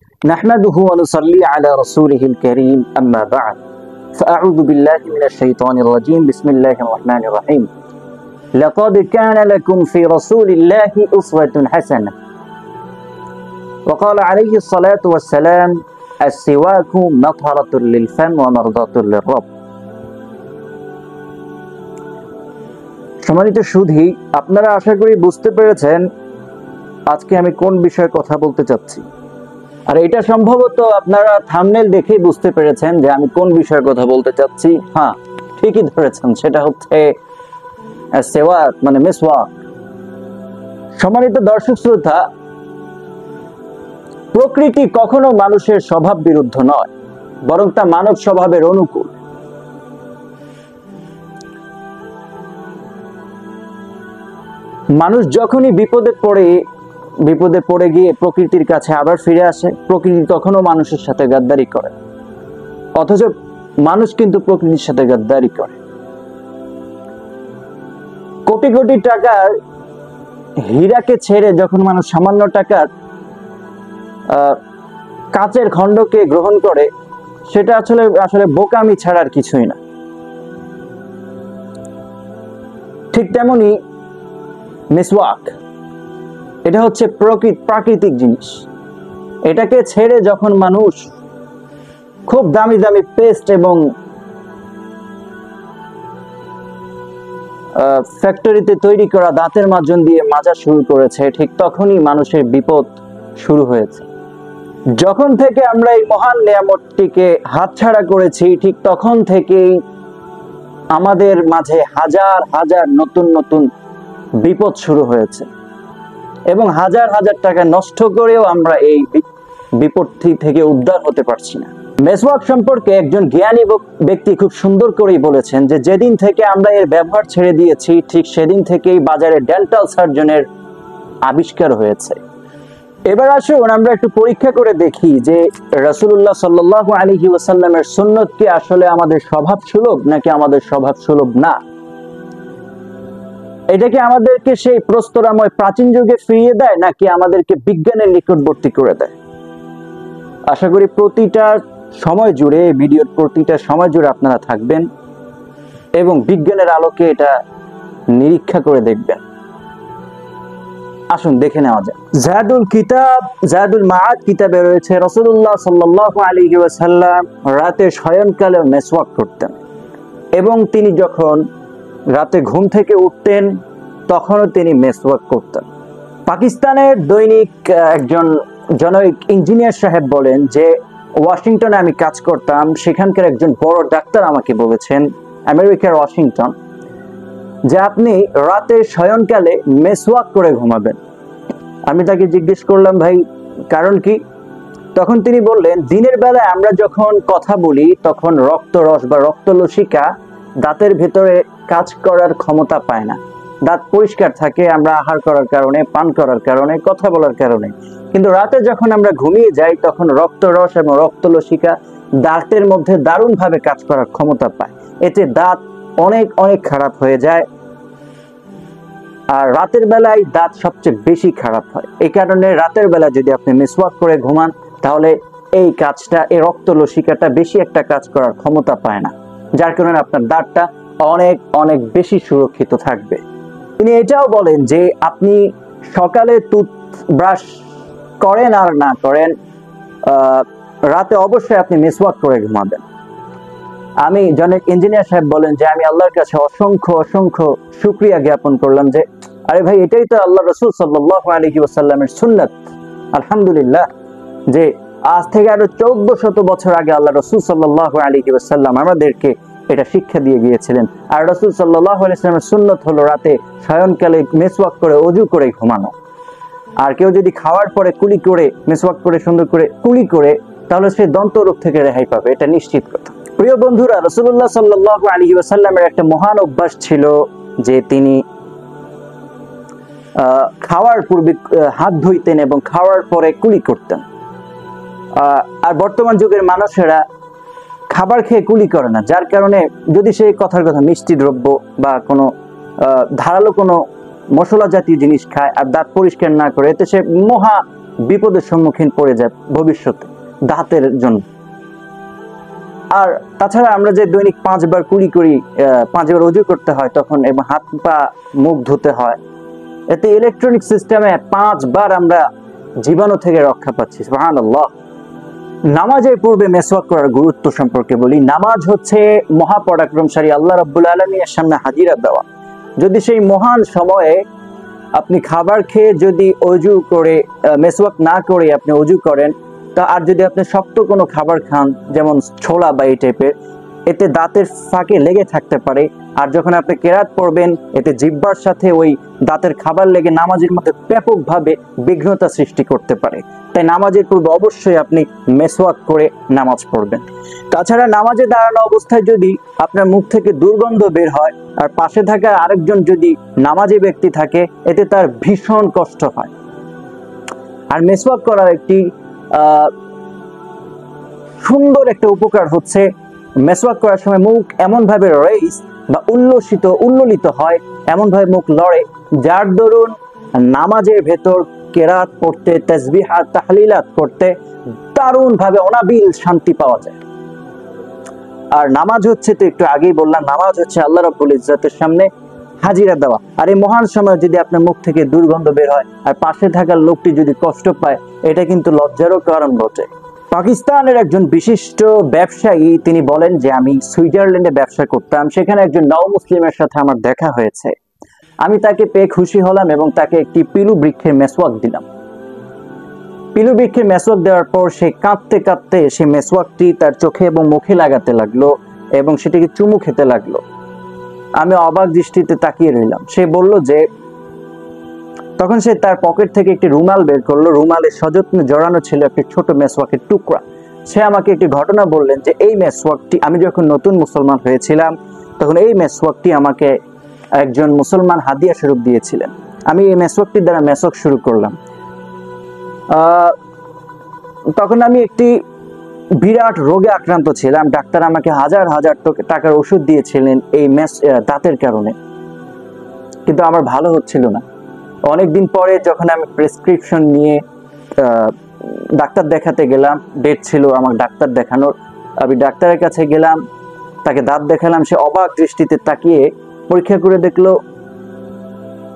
نحمده ونصلي على رسوله الكريم أما بعد فأعوذ بالله من الشيطان الرجيم بسم الله الرحمن الرحيم لقد كان لكم في رسول الله أسوة حسنة وقال عليه الصلاة والسلام السواك مطهرة للفم ومرضاة للرب সম্মানিত সুধী, আপনারা আশা করি বুঝতে পেরেছেন আজকে আমি কোন বিষয়ে কথা বলতে চাচ্ছি। আর এটা সম্ভবত আপনারা থাম্বনেল দেখেই বুঝতে পেরেছেন যে আমি কোন বিষয়ে কথা বলতে চাচ্ছি। হ্যাঁ, ঠিকই ধরেছেন, সেটা হচ্ছে সেওয়াক মানে মিসওয়াক। সম্মানিত দর্শক শ্রোতা, প্রকৃতি কখনো মানুষের স্বভাব বিরুদ্ধ নয়, বরং তা মানব স্বভাবের অনুকূল। মানুষ যখনই বিপদে পড়ে গিয়ে প্রকৃতির কাছে আবার ফিরে আসে, প্রকৃতি তখনও মানুষের সাথে গাদ্দারি করে, অথচ মানুষ কিন্তু প্রকৃতির সাথে গাদ্দারি করে। কোটি কোটি টাকার হীরাকে ছেড়ে যখন মানুষ সামান্য টাকার কাচের খণ্ডকে গ্রহণ করে, সেটা আসলে বোকামি ছাড়া আর কিছুই না। ঠিক তেমনি মিসওয়াক, এটা হচ্ছে প্রাকৃতিক জিনিস। এটাকে ছেড়ে যখন মানুষ খুব দামি দামি পেস্ট এবং ফ্যাক্টরিতে তৈরি করা দাঁতের মাজন দিয়ে মাজা শুরু করেছে, ঠিক তখনই মানুষের বিপদ শুরু হয়েছে। যখন থেকে আমরা এই মহান নিয়ামতটিকে হাতছাড়া করেছি, ঠিক তখন থেকেই আমাদের মাঝে হাজার হাজার নতুন নতুন বিপদ শুরু হয়েছে এবং হাজার হাজার টাকা নষ্ট করেও আমরা এই বিপত্তি থেকে উদ্ধার হতে পারছি না। মেসওয়াক সম্পর্কে একজন জ্ঞানী ব্যক্তি খুব সুন্দর করেই বলেছেন যে যেদিন থেকে আমরা এর ব্যবহার ছেড়ে দিয়েছি, ঠিক সেদিন থেকেই বাজারে ডেন্টাল সার্জনের আবিষ্কার হয়েছে। এবার আসুন আমরা একটু পরীক্ষা করে দেখি যে রাসূলুল্লাহ সাল্লাল্লাহু আলাইহি ওয়াসাল্লামের সুন্নাত কি আসলে আমাদের স্বভাব সুলভ নাকি আমাদের স্বভাব সুলভ না। এটাকে আমাদেরকে সেই প্রস্তরাময় প্রাচীন যুগে ফিরিয়ে দেয় নাকি আমাদেরকে বিজ্ঞানের নিকটবর্তী করে দেয়। আশা করি প্রতিটা সময় জুড়ে, ভিডিওর প্রতিটা সময় জুড়ে আপনারা থাকবেন এবং বিজ্ঞানের আলোকে এটা নিরীক্ষা করে দেখবেন। আসুন দেখে নেওয়া যাক। জাদুল মাআদ কিতাবে রয়েছে রাসূলুল্লাহ সাল্লাল্লাহু আলাইহি ওয়াসাল্লাম রাতে শয়নকালে মিসওয়াক করতেন এবং তিনি যখন রাতে ঘুম থেকে উঠতেন তখনও তিনি মিসওয়াক করতেন। পাকিস্তানের দৈনিক একজন জনৈক ইঞ্জিনিয়ার সাহেব বলেন যে ওয়াশিংটনে আমি কাজ করতাম, সেখানকার একজন বড় ডাক্তার আমাকে বলেছেন, আমেরিকার ওয়াশিংটন, যে আপনি রাতে শয়নকালে মিসওয়াক করে ঘুমাবেন। আমি তাকে জিজ্ঞেস করলাম, ভাই কারণ কি? তখন তিনি বললেন, দিনের বেলায় আমরা যখন কথা বলি তখন রক্তরস বা রক্তলসিকা দাঁতের ভেতরে কাজ করার ক্ষমতা পায় না। দাঁত পরিষ্কার থাকে আমরা আহার করার কারণে, পান করার কারণে, কথা বলার কারণে। কিন্তু রাতে যখন আমরা ঘুমিয়ে যাই তখন রক্তরস এবং রক্তলসিকা দাঁতের মধ্যে দারুণভাবে কাজ করার ক্ষমতা পায়। এতে দাঁত অনেক অনেক খারাপ হয়ে যায়, আর রাতের বেলায় দাঁত সবচেয়ে বেশি খারাপ হয়। এই কারণে রাতের বেলা যদি আপনি মিসওয়াক করে ঘুমান তাহলে এই রক্তলসিকাটা বেশি একটা কাজ করার ক্ষমতা পায় না, যার কারণে আপনার দাঁতটা অনেক অনেক বেশি সুরক্ষিত থাকবে। তিনি এটাও বলেন যে আপনি সকালে টুথব্রাশ করেন আর না করেন, রাতে অবশ্যই আপনি মিসওয়াক করে ঘুমাবেন। আমি জনৈক ইঞ্জিনিয়ার সাহেব বলেন যে আমি আল্লাহর কাছে অসংখ্য অসংখ্য শুকরিয়া জ্ঞাপন করলাম যে আরে ভাই, এটাই তো আল্লাহ রাসূল সাল্লাল্লাহু আলাইহি ওয়াসাল্লামের সুন্নাত। আলহামদুলিল্লাহ যে আজ থেকে আরো 1400 বছর আগে আল্লাহ রাসূল সাল্লাল্লাহু আলাইহি ওয়াসাল্লাম আমাদেরকে এটা শিক্ষা দিয়ে গিয়েছিলেন। আর রাসূল সাল্লাল্লাহু আলাইহি ওয়াসাল্লামের সুন্নাত হলো রাতে শয়নকালে মিসওয়াক করে ওযু করে ঘুমানো। আর কেউ যদি খাওয়ার পরে কুলি করে মিসওয়াক করে সুন্দর করে কুলি করে, তাহলে সে দন্ত রোগ থেকে রেহাই পাবে, এটা নিশ্চিত কথা। প্রিয় বন্ধুরা, রাসূলুল্লাহ সাল্লাল্লাহু আলাইহি ওয়াসাল্লামের একটা মহান অভ্যাস ছিল যে তিনি খাওয়ার পূর্বে হাত ধুইতেন এবং খাওয়ার পরে কুলি করতেন। আর বর্তমান যুগের মানুষেরা খাবার খেয়ে কুলি করে না, যার কারণে যদি সেই কথার কথা মিষ্টি দ্রব্য বা কোনো ধারালো কোনো মশলা জাতীয় জিনিস খায় আর দাঁত পরিষ্কার না করে, এতে সে মহা বিপদের সম্মুখীন পড়ে যায় ভবিষ্যতে দাঁতের জন্য। আর তাছাড়া আমরা যে দৈনিক 5 বার কুলি করি, 5 বার ওযু করতে হয় তখন, এবং হাত পা মুখ ধুতে হয়, এতে ইলেকট্রনিক সিস্টেমে 5 বার আমরা জীবাণু থেকে রক্ষা পাচ্ছি। সুবহানাল্লাহ। নামাজের পূর্বে মেসওয়াক করার গুরুত্ব সম্পর্কে বলি। নামাজ হচ্ছে মহাপরাক্রমশালী আল্লাহ রাব্বুল আলামিনের সামনে হাজিরা দেওয়া। যদি সেই মহান সময়ে আপনি খাবার খেয়ে যদি ওযু করে মেসওয়াক না করে আপনি ওযু করেন, তা আর যদি আপনি শক্ত কোনো খাবার খান যেমন ছোলা বা এই টাইপের, এতে দাঁতের ফাঁকে লেগে থাকতে পারে। আর যখন আপনি কেরাত পড়বেন, এতে জিহ্বার সাথে ওই দাঁতের খাবার লেগে নামাজের মধ্যে ব্যাপকভাবে বিঘ্নতা সৃষ্টি করতে পারে। তাই নামাজের পূর্বে অবশ্যই আপনি মেসওয়াক করে নামাজ পড়বেন। তাছাড়া নামাজে দাঁড়ানো অবস্থায় যদি আপনার মুখ থেকে দুর্গন্ধ বের হয় আর পাশে থাকা আরেকজন যদি নামাজি ব্যক্তি থাকে, এতে তার ভীষণ কষ্ট হয়। আর মেসওয়াক করার একটি সুন্দর একটা উপকার হচ্ছে, মেসওয়াক করার সময় মুখ এমন ভাবে রেইস বা উল্ললিত হয়, এমন ভাবে মুখ লড়ে, যার দরুন নামাজের ভেতর কেরাত পড়তে, তাসবিহ আর তাহলিলাত করতে দারুণ ভাবে অনাবিল শান্তি পাওয়া যায়। আর নামাজ হচ্ছে, তো একটু আগেই বললাম, নামাজ হচ্ছে আল্লাহ রাব্বুল ইজ্জতের সামনে হাজিরা দেওয়া। আর এই মহান সময় যদি আপনার মুখ থেকে দুর্গন্ধ বের হয় আর পাশে থাকার লোকটি যদি কষ্ট পায়, এটা কিন্তু লজ্জারও কারণ বটে। পাকিস্তানের একজন বিশিষ্ট ব্যবসায়ী তিনি বলেন যে, আমি সুইজারল্যান্ডে ব্যবসা করতাম, সেখানে একজন নও মুসলিমের সাথে আমার দেখা হয়েছে। আমি তাকে পেয়ে খুশি হলাম এবং তাকে একটি পিলু বৃক্ষের মেসওয়াক দিলাম। পিলু বৃক্ষের মেসওয়াক দেওয়ার পর সে কাঁদতে কাঁদতে সে মেসওয়াকটি তার চোখে এবং মুখে লাগাতে লাগলো এবং সেটিকে চুমু খেতে লাগলো। আমি অবাক দৃষ্টিতে তাকিয়ে রইলাম। সে বলল যে, তখন সে তার পকেট থেকে একটি রুমাল বের করলো, রুমালে সযত্নে জড়ানো ছিল একটি ছোট মেসওয়াকের টুকরা। সে আমাকে একটি ঘটনা বললেন যে, এই মেসওয়াকটি আমি যখন নতুন মুসলমান হয়েছিলাম তখন এই মেসওয়াকটি আমাকে একজন মুসলমান হাদিয়া স্বরূপ দিয়েছিলেন। আমি এই মেসওয়াকটির দ্বারা মেসওয়াক শুরু করলাম। তখন আমি একটি বিরাট রোগে আক্রান্ত ছিলাম। ডাক্তার আমাকে হাজার হাজার টাকার ওষুধ দিয়েছিলেন এই দাঁতের কারণে, কিন্তু আমার ভালো হচ্ছিল না। অনেকদিন পরে যখন আমি প্রেসক্রিপশন নিয়ে ডাক্তার দেখাতে গেলাম, ডেট ছিল আমার ডাক্তার দেখানোর, আমি ডাক্তারের কাছে গেলাম, তাকে দাঁত দেখালাম। সে অবাক দৃষ্টিতে তাকিয়ে পরীক্ষা করে দেখলো,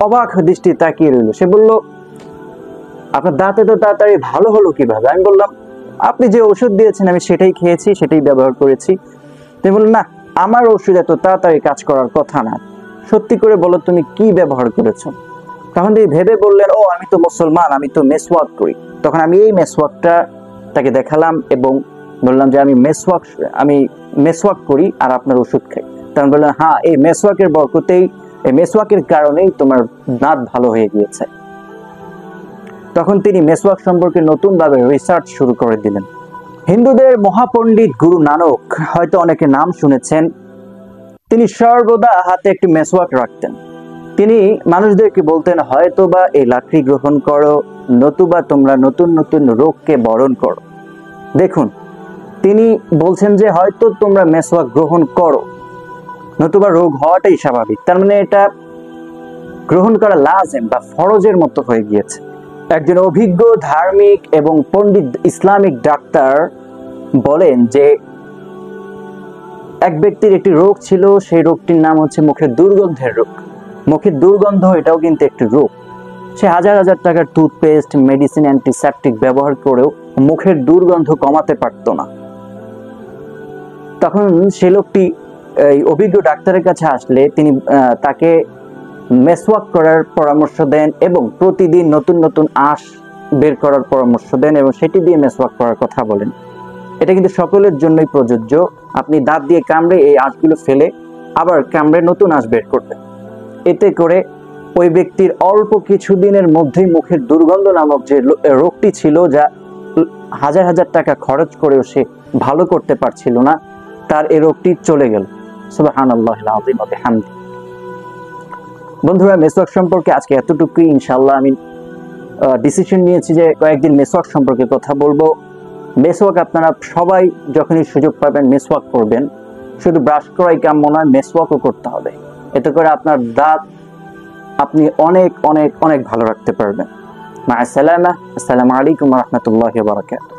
অবাক দৃষ্টিতে তাকিয়ে রইল। সে বলল, আপনার দাঁত এত তাড়াতাড়ি ভালো হলো কিভাবে? আমি বললাম, আপনি যে ওষুধ দিয়েছেন আমি সেটাই খেয়েছি, সেটাই ব্যবহার করেছি। তিনি বললেন, না, আমার ওষুধ এত তাড়াতাড়ি কাজ করার কথা না, সত্যি করে বলো তুমি কি ব্যবহার করেছো? তখন তিনি ভেবে বললেন, ও আমি তো মুসলমান, আমি তো মেসওয়াক করি। তখন আমি এই মেসওয়াকটা তাকে দেখালাম এবং বললাম যে, আমি মেসওয়াক করি আর আপনার ওষুধ খাই। তখন বললেন, হ্যাঁ, এই মেসওয়াকের বরকতেই, এই মেসওয়াকের কারণেই তোমার দাঁত ভালো হয়ে গিয়েছে। তখন তিনি মেসওয়াক সম্পর্কে নতুন ভাবে রিসার্চ শুরু করে দিলেন। হিন্দুদের মহাপণ্ডিত গুরু নানক, হয়তো অনেকে নাম শুনেছেন, তিনি সর্বদা হাতে একটি মেসওয়াক রাখতেন। তিনি মানুষদেরকে বলতেন, হয়তোবা এই লাকড়ি গ্রহণ করো, নতুবা তোমরা নতুন নতুন রোগকে বরণ করো। দেখুন, তিনি বলছেন যে হয়তো তোমরা মেসওয়াক গ্রহণ করো, নতুবা রোগ হওয়াটাই স্বাভাবিক। তার মানে এটা গ্রহণ করা লাজেম বা ফরজের মতো হয়ে গিয়েছে। একজন অভিজ্ঞ ধার্মিক এবং পণ্ডিত ইসলামিক ডাক্তার বলেন যে, এক ব্যক্তির একটি রোগ ছিল, সেই রোগটির নাম হচ্ছে মুখের দুর্গন্ধের রোগ। মুখের দুর্গন্ধ এটাও কিন্তু একটি রোগ। সে হাজার হাজার টাকার টুথপেস্ট, মেডিসিন, অ্যান্টিসেপটিক ব্যবহার করেও মুখের দুর্গন্ধ কমাতে পারত না। তখন সে লোকটি এই অভিজ্ঞ ডাক্তারের কাছে আসলে তিনি তাকে মেসওয়াক করার পরামর্শ দেন এবং প্রতিদিন নতুন নতুন আঁশ বের করার পরামর্শ দেন এবং সেটি দিয়ে মেসওয়াক করার কথা বলেন। এটা কিন্তু সকলের জন্যই প্রযোজ্য। আপনি দাঁত দিয়ে কামড়ে এই আঁশগুলো ফেলে আবার কামড়ে নতুন আঁশ বের করবেন। এতে করে ওই ব্যক্তির অল্প কিছুদিনের মধ্যেই মুখের দুর্গন্ধ নামক যে রোগটি ছিল, যা হাজার হাজার টাকা খরচ করেও সে ভালো করতে পারছিল না, তার এই রোগটি চলে গেল। সুবহানাল্লাহিল আযীম ওয়া বিহামদিহি। বন্ধুরা, মেসওয়াক সম্পর্কে আজকে এতটুকুই। ইনশাআল্লাহ আমি ডিসিশন নিয়েছি যে কয়েকদিন মেসওয়াক সম্পর্কে কথা বলবো। মেসওয়াক আপনারা সবাই যখনই সুযোগ পাবেন মেসওয়াক করবেন। শুধু ব্রাশ করাই কাম্য নয়, মেসওয়াকও করতে হবে। এতে করে আপনার দাঁত আপনি অনেক অনেক অনেক ভালো রাখতে পারবেন। মা আসসালামা। আসসালামু আলাইকুম ওয়া রাহমাতুল্লাহি ওয়া বারাকাতুহু।